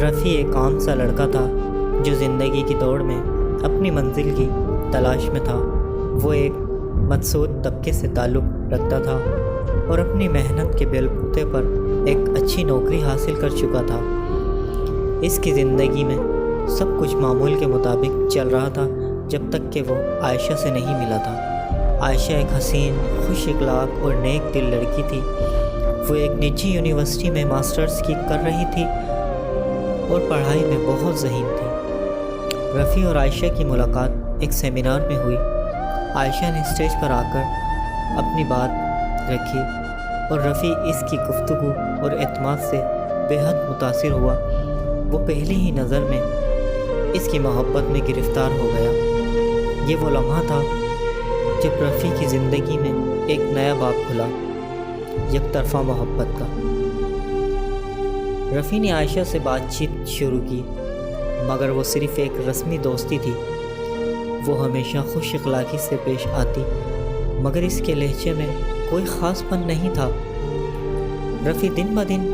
رفیع ایک عام سا لڑکا تھا جو زندگی کی دوڑ میں اپنی منزل کی تلاش میں تھا۔ وہ ایک مدسود طبقے سے تعلق رکھتا تھا اور اپنی محنت کے بل بوتے پر ایک اچھی نوکری حاصل کر چکا تھا۔ اس کی زندگی میں سب کچھ معمول کے مطابق چل رہا تھا جب تک کہ وہ عائشہ سے نہیں ملا تھا۔ عائشہ ایک حسین، خوش اخلاق اور نیک دل لڑکی تھی۔ وہ ایک نجی یونیورسٹی میں ماسٹرز کی کر رہی تھی اور پڑھائی میں بہت ذہین تھی۔ رفیع اور عائشہ کی ملاقات ایک سیمینار میں ہوئی۔ عائشہ نے اسٹیج پر آ کر اپنی بات رکھی اور رفیع اس کی گفتگو اور اعتماد سے بے حد متاثر ہوا۔ وہ پہلی ہی نظر میں اس کی محبت میں گرفتار ہو گیا۔ یہ وہ لمحہ تھا جب رفیع کی زندگی میں ایک نیا باب کھلا، یک طرفہ محبت کا۔ رفیع نے عائشہ سے بات چیت شروع کی، مگر وہ صرف ایک رسمی دوستی تھی۔ وہ ہمیشہ خوش اخلاقی سے پیش آتی، مگر اس کے لہجے میں کوئی خاص پن نہیں تھا۔ رفیع دن بہ دن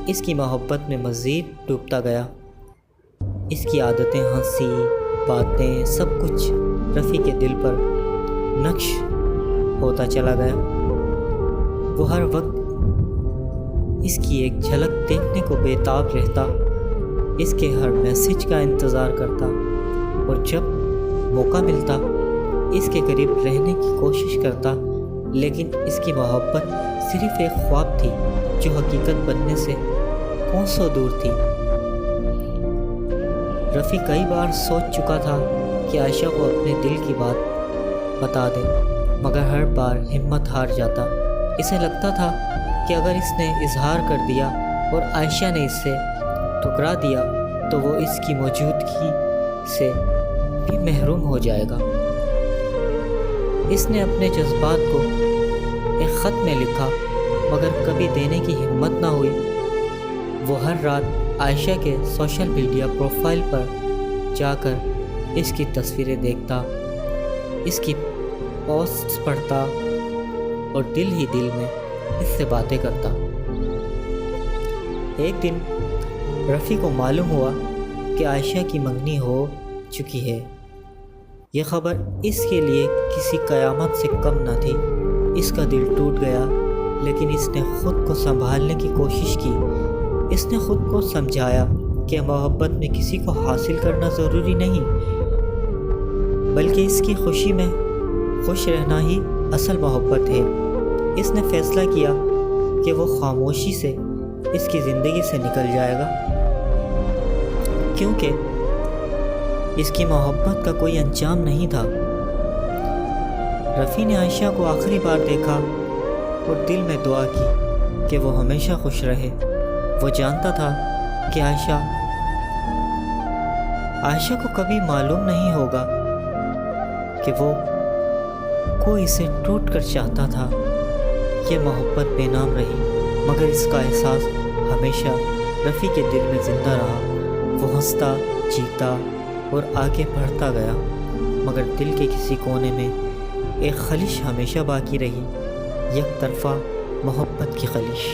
اس کی محبت میں مزید ڈوبتا گیا۔ اس کی عادتیں، ہنسی، باتیں، سب کچھ رفیع کے دل پر نقش ہوتا چلا گیا۔ وہ ہر وقت اس کی ایک جھلک دیکھنے کو بے تاب رہتا، اس کے ہر میسج کا انتظار کرتا اور جب موقع ملتا اس کے قریب رہنے کی کوشش کرتا، لیکن اس کی محبت صرف ایک خواب تھی جو حقیقت بننے سے کوسوں دور تھی۔ رفیع کئی بار سوچ چکا تھا کہ عائشہ کو اپنے دل کی بات بتا دے، مگر ہر بار ہمت ہار جاتا۔ اسے لگتا تھا کہ اگر اس نے اظہار کر دیا اور عائشہ نے اسے ٹھکرا دیا تو وہ اس کی موجودگی سے بھی محروم ہو جائے گا۔ اس نے اپنے جذبات کو ایک خط میں لکھا، مگر کبھی دینے کی ہمت نہ ہوئی۔ وہ ہر رات عائشہ کے سوشل میڈیا پروفائل پر جا کر اس کی تصویریں دیکھتا، اس کی پوسٹس پڑھتا اور دل ہی دل میں اس سے باتیں کرتا۔ ایک دن رفیع کو معلوم ہوا کہ عائشہ کی منگنی ہو چکی ہے۔ یہ خبر اس کے لیے کسی قیامت سے کم نہ تھی۔ اس کا دل ٹوٹ گیا، لیکن اس نے خود کو سنبھالنے کی کوشش کی۔ اس نے خود کو سمجھایا کہ محبت میں کسی کو حاصل کرنا ضروری نہیں، بلکہ اس کی خوشی میں خوش رہنا ہی اصل محبت ہے۔ اس نے فیصلہ کیا کہ وہ خاموشی سے اس کی زندگی سے نکل جائے گا، کیونکہ اس کی محبت کا کوئی انجام نہیں تھا۔ رفیع نے عائشہ کو آخری بار دیکھا اور دل میں دعا کی کہ وہ ہمیشہ خوش رہے۔ وہ جانتا تھا کہ عائشہ کو کبھی معلوم نہیں ہوگا کہ وہ کوئی اسے ٹوٹ کر چاہتا تھا۔ یہ محبت بے نام رہی، مگر اس کا احساس ہمیشہ رفیع کے دل میں زندہ رہا۔ وہ ہنستا، جیتا اور آگے بڑھتا گیا، مگر دل کے کسی کونے میں ایک خلش ہمیشہ باقی رہی، یک طرفہ محبت کی خلش۔